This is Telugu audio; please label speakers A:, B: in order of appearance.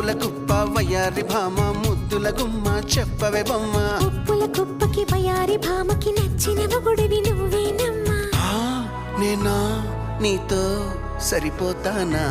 A: ముప్పుల కుప్ప వయ్యారి భామ ముద్దుల గుమ్మ చెప్పవే బొమ్మ
B: ముప్పుల కుప్పకి వయ్యారి భామకి నచ్చిన మొగుడివి నువ్వేనమ్మా
A: నేనా నీతో సరిపోతానా